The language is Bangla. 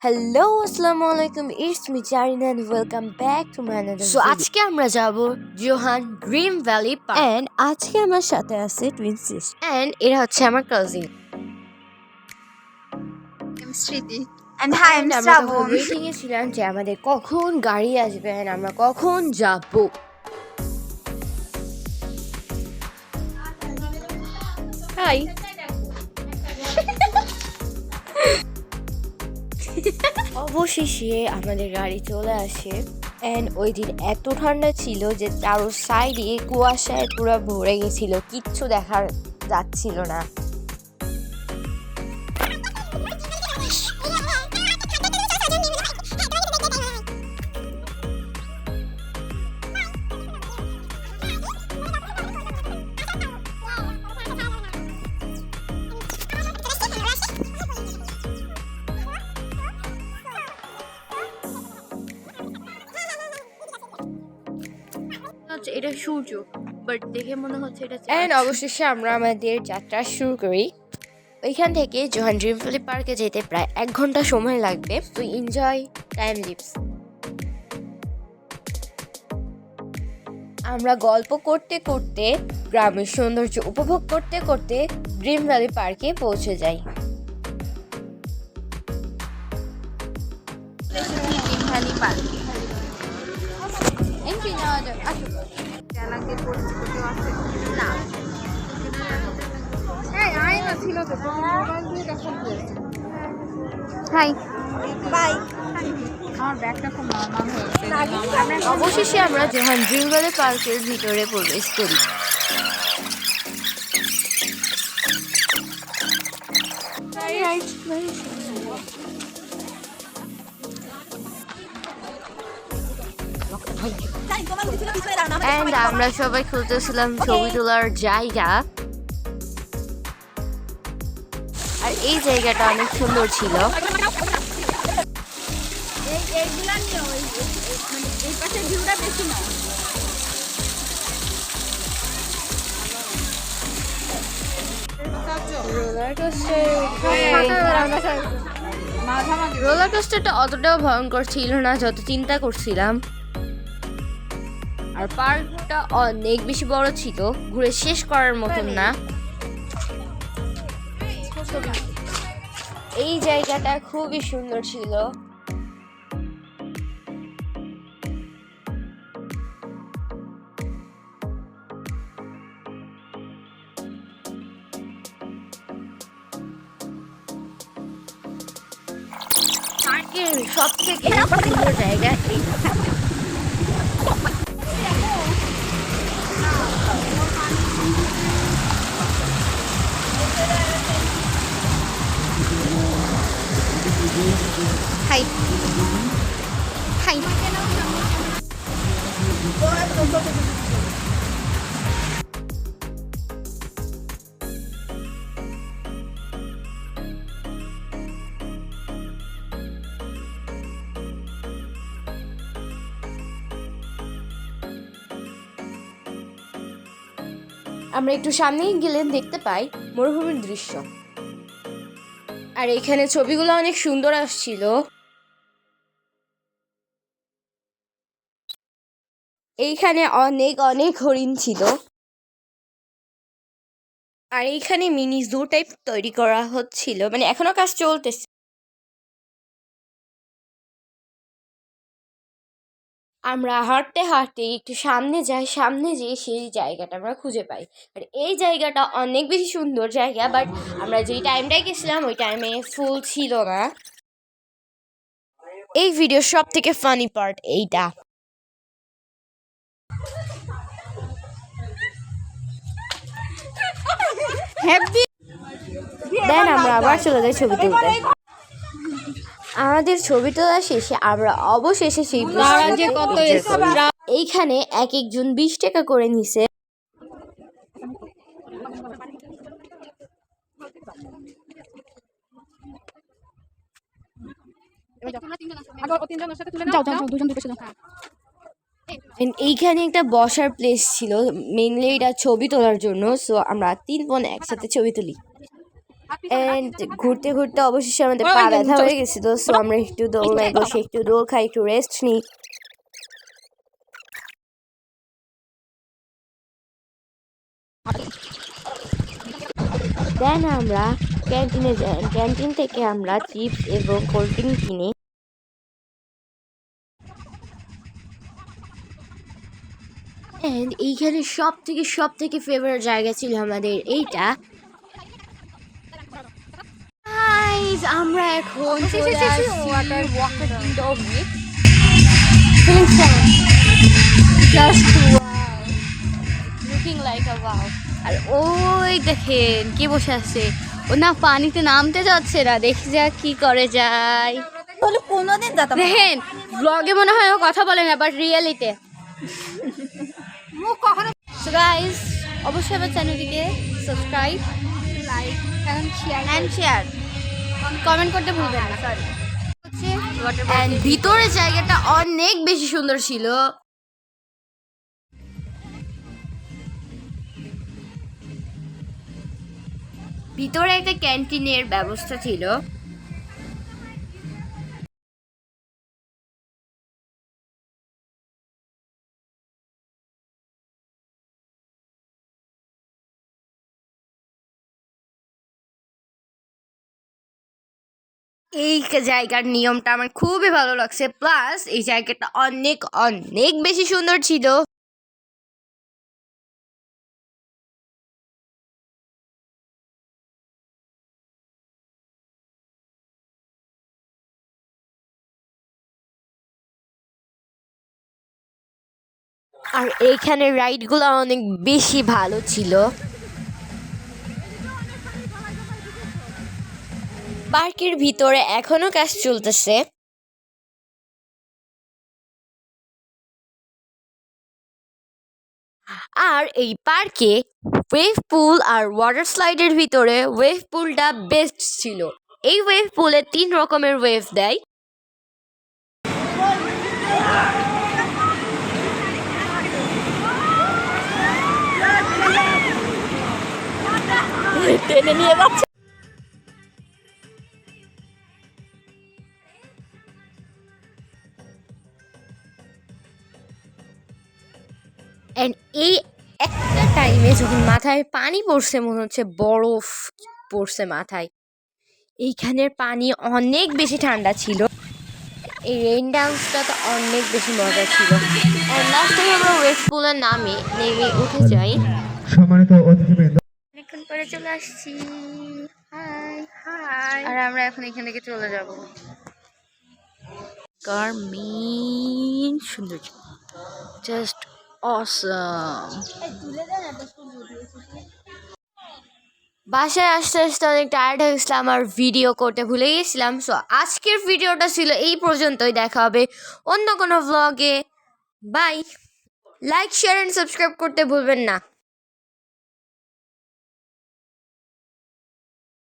হ্যালো আসসালামু আলাইকুম, it's me Zarin and welcome back to my another so আজকে আমরা যাব Johan dream valley park and আজকে আমার সাথে আছে টুইন সিস্টার এন্ড এরা হচ্ছে আমার কাজিন স্মৃতি and hi I'm আমরা শ্রাবণ ওয়েটিং এ ছিলাম যে আমাদের কখন গাড়ি আসবে and আমরা কখন যাব। হাই অবশেষে আমাদের গাড়ি চলে আসে এন্ড ওই দিন এত ঠান্ডা ছিল যে চারো সাইডে কুয়াশায় পুরো ভরে গেছিল, কিচ্ছু দেখার যাচ্ছিল না। এটা সূর্য বাট দেখে মনে হচ্ছে এটা এন্ড অবশেষে আমরা আমাদের যাত্রা শুরু করি। ওইখান থেকে জোহান ড্রিম ভ্যালি পার্কে যেতে প্রায় 1 ঘন্টা সময় লাগবে। তো এনজয় টাইম লিপস। আমরা গল্প করতে করতে গ্রামের সৌন্দর্য উপভোগ করতে করতে ড্রিম ভ্যালি পার্কে পৌঁছে যাই। ড্রিম ভ্যালি পার্ক এন্ট্রি নেওয়া যাক। চ্যালেঞ্জের পরিস্থিতি আছে না এই আয়না ছিল তো মোবাইল দিয়ে দেখা হয়েছে। High by. আমার ব্যাগটা খুব নরমাল হয়েছে। অবশেষে আমরা জোহান ড্রিম ভ্যালি পার্কের ভিতরে প্রবেশ করি। And আমরা সবাই খুঁজতেছিলাম ছবি তোলার জায়গা, আর এই জায়গাটা অনেক সুন্দর ছিল। রোলার কোস্টারটা অতটাও ভয়ঙ্কর ছিল না যত চিন্তা করছিলাম, আর পার্কটা অনেক বেশি বড় ছিল, ঘুরে শেষ করার মতন না। এই জায়গাটা খুবই সুন্দর ছিল। পার্কের সব থেকে সুন্দর জায়গা এইটা। হাই হাই আমরা একটু সামনে গেলে দেখতে পাই মরুভূমির দৃশ্য, আর এখানে ছবিগুলো অনেক সুন্দর আসছিল। এইখানে অনেক অনেক হরিণ ছিল, আর এইখানে মিনি জু টাইপ তৈরি করা হচ্ছিল, মানে এখনো কাজ চলতেছে। আমরা হাঁটতে হাঁটতে একটু সামনে যাই, সামনে যেয়ে সেই জায়গাটা আমরা খুঁজে পাই, আর এই জায়গাটা অনেক বেশি সুন্দর জায়গা, বাট আমরা যেই টাইমটায় গেছিলাম ওই টাইমে ফুল ছিল না। এই ভিডিওর সব থেকে ফানি পার্ট এইটা। দেন আমরা আবার চলে যাই ছবি তুলতে। আমাদের ছবি তোলা শেষে আমরা অবশেষে সেই এইখানে এক একজন 20 টাকা করে নিছে। এইখানে একটা বসার প্লেস ছিল, মেইনলি এটা ছবি তোলার জন্য। সো আমরা 3 বোন একসাথে ছবি তুলি। এন্ড ঘুরতে ঘুরতে অবশেষে আমাদের পা ব্যথা হয়ে গেছিল, সো আমরা একটু দোলনায় বসে একটু দোল খাই, একটু রেস্ট নিই। দেন আমরা ক্যান্টিনে যাই। ক্যান্টিন থেকে আমরা চিপস এবং কোল্ড ড্রিঙ্ক কিনি। এন্ড এইখানে সব থেকে ফেভারিট জায়গা ছিল আমাদের এইটা। গাইস, আমরা এখন চলে আসছি ওয়াটার কিংডমে। Just wow, looking like a wow. আর ওই দেখেন কে বসে আছে, ও না পানিতে নামতে যাচ্ছে না, দেখি যাক কি করে যায়। বলে কোনোদিন যেতাম না। দেখেন ব্লগে মনে হয় ও কথা বলে না, বাট রিয়েলিতে মুখ কখনো। সো গাইস, অবশ্যই আমার চ্যানেলটিকে subscribe, like and share, comment করতে ভুলবেন না। সরি। এন্ড ভিতরে জায়গাটা অনেক বেশি সুন্দর ছিল। ভিতরে একটা ক্যান্টিনের ব্যবস্থা ছিল। এই জায়গার নিয়মটা আমার খুবই ভালো লাগছে, প্লাস এই জায়গাটা অনেক অনেক বেশি সুন্দর ছিল। আর এইখানে রাইডগুলো অনেক বেশি ভালো ছিল। পার্কের ভিতরে এখনো কাজ চলতেছে। আর এই পার্কে ওয়েভ পুল আর ওয়াটার স্লাইডের ভিতরে ওয়েভ পুলটা বেস্ট ছিল। এই ওয়েভ পুলে 3 রকমের ওয়েভ দেয়। টেনে নিয়ে যাচ্ছে। এন্ড এই একটা টাইমে যখন মাথায় পানি পড়ছে, মনে হচ্ছে বরফ পড়ছে মাথায়। এইখানের পানি অনেক বেশি ঠান্ডা ছিল। এই রেইন ডান্সটা তো অনেক বেশি মজা ছিল। এন্ড লাস্টে আমরা ওয়েভ পুলের নেমে উঠে যাই। সম্মানিত অতিথিবৃন্দ, অনেকক্ষণ পরে চলে আসছি। High high. আর আমরা এখন এখান থেকে চলে যাব। গার্মিন সুন্দর, জাস্ট অসম। বাসায় আসতে আসতে অনেক টায়ার্ড হয়ে গেছিলাম আর ভিডিও করতে ভুলে গেছিলাম। সো আজকের ভিডিওটা ছিল এই পর্যন্তই। দেখা হবে অন্য কোনো ভ্লগে। Bye. Like, share and subscribe করতে ভুলবেন না।